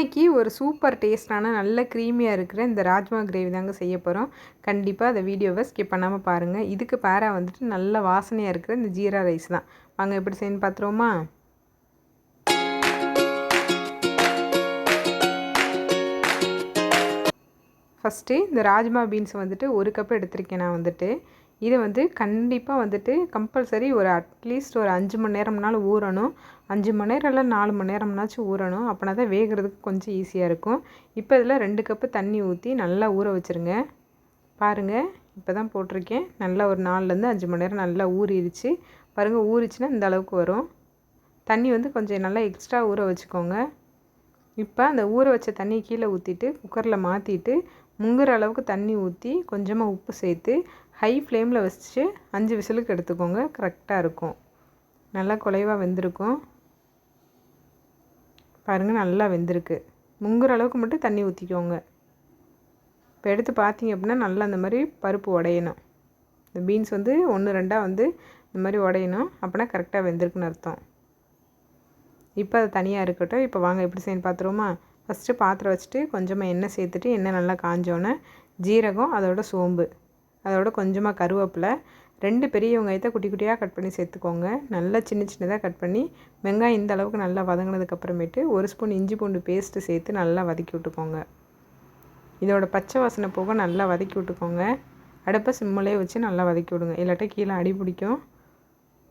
இன்னைக்கு ஒரு சூப்பர் டேஸ்டான நல்ல க்ரீமியாக இருக்கிற இந்த ராஜ்மா கிரேவி தாங்க செய்ய போகிறோம். கண்டிப்பாக அந்த வீடியோவை ஸ்கிப் பண்ணாமல் பாருங்கள். இதுக்கு பேராக வந்துட்டு நல்ல வாசனையாக இருக்கிற இந்த ஜீரா ரைஸ் தான். வாங்க எப்படி செய்யணும்னு பார்த்துருவோமா? ஃபஸ்ட்டு இந்த ராஜ்மா பீன்ஸ் வந்துட்டு 1 கப் எடுத்திருக்கேன் நான் வந்துட்டு. இதை வந்து கண்டிப்பாக வந்துட்டு கம்பல்சரி ஒரு அட்லீஸ்ட் ஒரு 5 மணி நேரம்னாலும் ஊறணும். 5 மணி நேரம் இல்லை 4 மணி நேரம்னாச்சும் ஊறணும். அப்படின்னா தான் வேகிறதுக்கு கொஞ்சம் ஈஸியாக இருக்கும். இப்போ இதில் 2 கப்பு தண்ணி ஊற்றி நல்லா ஊற வச்சுருங்க. பாருங்கள், இப்போ தான் போட்டிருக்கேன். நல்லா ஒரு 4லேருந்து 5 மணி நேரம் நல்லா ஊறிடுச்சு. பாருங்கள், ஊறிச்சுன்னா இந்த அளவுக்கு வரும். தண்ணி வந்து கொஞ்சம் நல்லா எக்ஸ்ட்ரா ஊற வச்சுக்கோங்க. இப்போ அந்த ஊற வச்ச தண்ணியை கீழே ஊற்றிட்டு குக்கரில் மாற்றிட்டு முங்குற அளவுக்கு தண்ணி ஊற்றி கொஞ்சமாக உப்பு சேர்த்து ஹை ஃப்ளேமில் வச்சு 5 விசிலுக்கு எடுத்துக்கோங்க. கரெக்டாக இருக்கும். நல்லா குலைவாக வெந்திருக்கும். பாருங்கள், நல்லா வெந்திருக்கு. முங்குற அளவுக்கு மட்டும் தண்ணி ஊற்றிக்கோங்க. இப்போ எடுத்து பார்த்தீங்க அப்படின்னா நல்லா அந்த மாதிரி பருப்பு உடையணும். இந்த பீன்ஸ் வந்து 1 2 வந்து இந்த மாதிரி உடையணும். அப்படின்னா கரெக்டாக வெந்திருக்குன்னு அர்த்தம். இப்போ அது தனியாக இருக்கட்டும். இப்போ வாங்க எப்படி செய்யணும் பார்த்துருவோமா? ஃபஸ்ட்டு பாத்திரம் வச்சுட்டு கொஞ்சமாக எண்ணெய் சேர்த்துட்டு எண்ணெய் நல்லா காஞ்சோன்னே ஜீரகம், அதோட சோம்பு, அதோட கொஞ்சமாக கருவேப்பிலை, 2 பெரிய வெங்காயத்தை குட்டி குட்டியாக கட் பண்ணி சேர்த்துக்கோங்க. நல்லா சின்ன சின்னதாக கட் பண்ணி வெங்காயம் இந்த அளவுக்கு நல்லா வதங்கினதுக்கப்புறமேட்டு 1 ஸ்பூன் இஞ்சி பூண்டு பேஸ்ட்டு சேர்த்து நல்லா வதக்கி விட்டுக்கோங்க. இதோட பச்சை வாசனை போக நல்லா வதக்கி விட்டுக்கோங்க. அடுப்பை சிம்மிலே வச்சு நல்லா வதக்கி விடுங்க, இல்லாட்டா கீழே அடி பிடிக்கும்.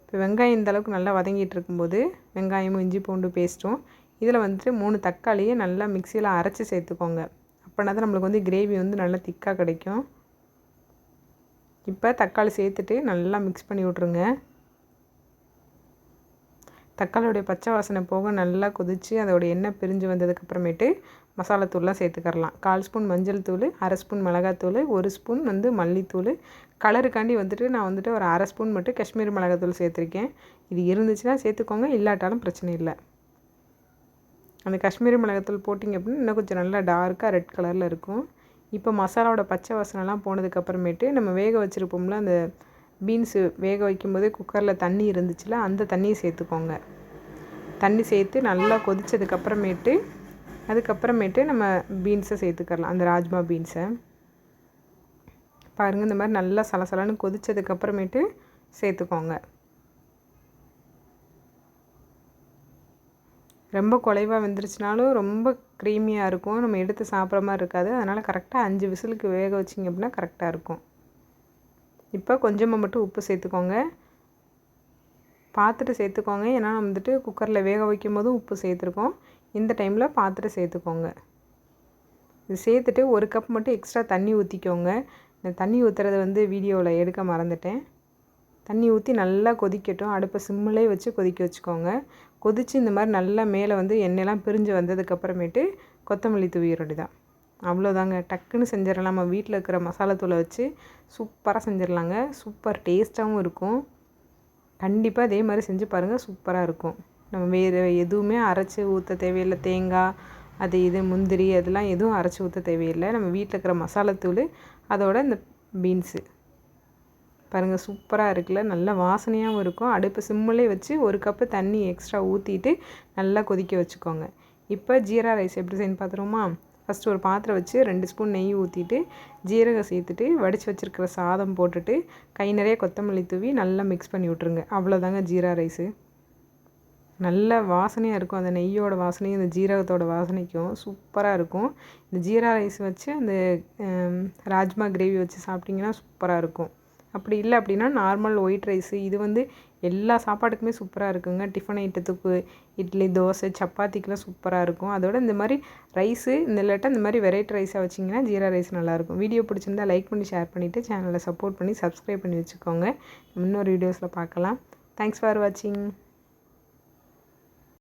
இப்போ வெங்காயம் இந்த அளவுக்கு நல்லா வதங்கிட்டு இருக்கும்போது வெங்காயமும் இஞ்சி பூண்டு பேஸ்ட்டும் இதில் வந்துட்டு 3 தக்காளியை நல்லா மிக்சியில் அரைச்சி சேர்த்துக்கோங்க. அப்படின்னா தான் நம்மளுக்கு வந்து கிரேவி வந்து நல்லா திக்காக கிடைக்கும். இப்போ தக்காளி சேர்த்துட்டு நல்லா மிக்ஸ் பண்ணி விட்ருங்க. தக்காளியோடைய பச்சை வாசனை போக நல்லா கொதித்து அதோடய எண்ணெய் பிரிஞ்சு வந்ததுக்கப்புறமேட்டு மசாலாத்தூள்லாம் சேர்த்துக்கரலாம். 1/4 ஸ்பூன் மஞ்சள் தூள், 1/2 ஸ்பூன் மிளகாத்தூள், 1 ஸ்பூன் வந்து மல்லித்தூள். கலருக்காண்டி வந்துட்டு நான் வந்துட்டு ஒரு 1/2 ஸ்பூன் மட்டும் காஷ்மீரி மிளகாத்தூள் சேர்த்துருக்கேன். இது இருந்துச்சுன்னா சேர்த்துக்கோங்க, இல்லாட்டாலும் பிரச்சனை இல்லை. அந்த காஷ்மீரி மிளகாத்தூள் போட்டிங்க அப்படின்னா இன்னும் கொஞ்சம் நல்லா டார்க்காக ரெட் கலரில் இருக்கும். இப்போ மசாலாவோட பச்சை வாசனைலாம் போனதுக்கப்புறமேட்டு நம்ம வேக வச்சுருப்போம்ல, அந்த பீன்ஸு வேக வைக்கும்போதே குக்கரில் தண்ணி இருந்துச்சுல, அந்த தண்ணியை சேர்த்துக்கோங்க. தண்ணி சேர்த்து நல்லா கொதித்ததுக்கப்புறமேட்டு அதுக்கப்புறமேட்டு நம்ம பீன்ஸை சேர்த்துக்கலாம், அந்த ராஜ்மா பீன்ஸை. பாருங்கள், இந்த மாதிரி நல்லா சலசலன்னு கொதித்ததுக்கப்புறமேட்டு சேர்த்துக்கோங்க. ரொம்ப குலைவாக வெந்துருச்சுனாலும் ரொம்ப க்ரீமியாக இருக்கும், நம்ம எடுத்து சாப்பிட்ற மாதிரி இருக்காது. அதனால் கரெக்டாக 5 விசிலுக்கு வேக வச்சிங்க அப்படின்னா கரெக்டாக இருக்கும். இப்போ கொஞ்சமாக மட்டும் உப்பு சேர்த்துக்கோங்க. பார்த்துட்டு சேர்த்துக்கோங்க, ஏன்னா வந்துட்டு குக்கரில் வேக வைக்கும் போதும் உப்பு சேர்த்துருக்கோம். இந்த டைமில் பார்த்துட்டு சேர்த்துக்கோங்க. இது சேர்த்துட்டு 1 கப் மட்டும் எக்ஸ்ட்ரா தண்ணி ஊற்றிக்கோங்க. இந்த தண்ணி ஊற்றுறது வந்து வீடியோவில் எடுக்க மறந்துட்டேன். தண்ணி ஊற்றி நல்லா கொதிக்கட்டும். அடுப்பை சிம்மிலே வச்சு கொதிக்க வச்சுக்கோங்க. கொதித்து இந்த மாதிரி நல்லா மேலே வந்து எண்ணெயெல்லாம் பிரிஞ்சு வந்ததுக்கப்புறமேட்டு கொத்தமல்லி தூவிட தான். அவ்வளோதாங்க, டக்குன்னு செஞ்சிடலாம். நம்ம வீட்டில் இருக்கிற மசாலாத்தூளை வச்சு சூப்பராக செஞ்சிடலாங்க. சூப்பர் டேஸ்ட்டாகவும் இருக்கும். கண்டிப்பாக இதே மாதிரி செஞ்சு பாருங்கள், சூப்பராக இருக்கும். நம்ம வேறு எதுவுமே அரைச்சி ஊற்ற தேவையில்லை. தேங்காய் அது இது முந்திரி அதெல்லாம் எதுவும் அரைச்சி ஊற்ற தேவையில்லை. நம்ம வீட்டில் இருக்கிற மசாலாத்தூள் அதோட இந்த பீன்ஸு பாருங்கள், சூப்பராக இருக்குல்ல. நல்ல வாசனையாகவும் இருக்கும். அடுப்பு சிம்மிலே வச்சு 1 கப்பு தண்ணி எக்ஸ்ட்ரா ஊற்றிட்டு நல்லா கொதிக்க வச்சுக்கோங்க. இப்போ ஜீரா ரைஸ் எப்படி செய்யணும்னு பார்த்துருவோமா? ஃபஸ்ட்டு ஒரு பாத்திரம் வச்சு 2 ஸ்பூன் நெய் ஊற்றிட்டு ஜீரகம் சேர்த்துட்டு வடித்து வச்சுருக்கிற சாதம் போட்டுட்டு கை நிறைய கொத்தமல்லி தூவி நல்லா மிக்ஸ் பண்ணி விட்ருங்க. அவ்வளோதாங்க ஜீரா ரைஸு. நல்ல வாசனையாக இருக்கும். அந்த நெய்யோட வாசனையும் இந்த ஜீரகத்தோட வாசனைக்கும் சூப்பராக இருக்கும். இந்த ஜீரா ரைஸ் வச்சு அந்த ராஜ்மா கிரேவி வச்சு சாப்பிட்டிங்கன்னா சூப்பராக இருக்கும். அப்படி இல்லை அப்படின்னா நார்மல் ஒயிட் ரைஸு இது வந்து எல்லா சாப்பாட்டுக்குமே சூப்பராக இருக்குங்க. டிஃபன் ஐட்டத்துக்கு, இட்லி, தோசை, சப்பாத்திக்கெலாம் சூப்பராக இருக்கும். அதோட இந்த மாதிரி ரைஸு இல்லாட்டா இந்த மாதிரி வெரைட்டி ரைஸாக வச்சிங்கன்னா ஜீரா ரைஸ் நல்லாயிருக்கும். வீடியோ பிடிச்சிருந்தா லைக் பண்ணி ஷேர் பண்ணிவிட்டு சேனலை சப்போர்ட் பண்ணி சப்ஸ்கிரைப் பண்ணி வச்சுக்கோங்க. இன்னொரு வீடியோஸில் பார்க்கலாம். தேங்க்ஸ் ஃபார் வாட்சிங்.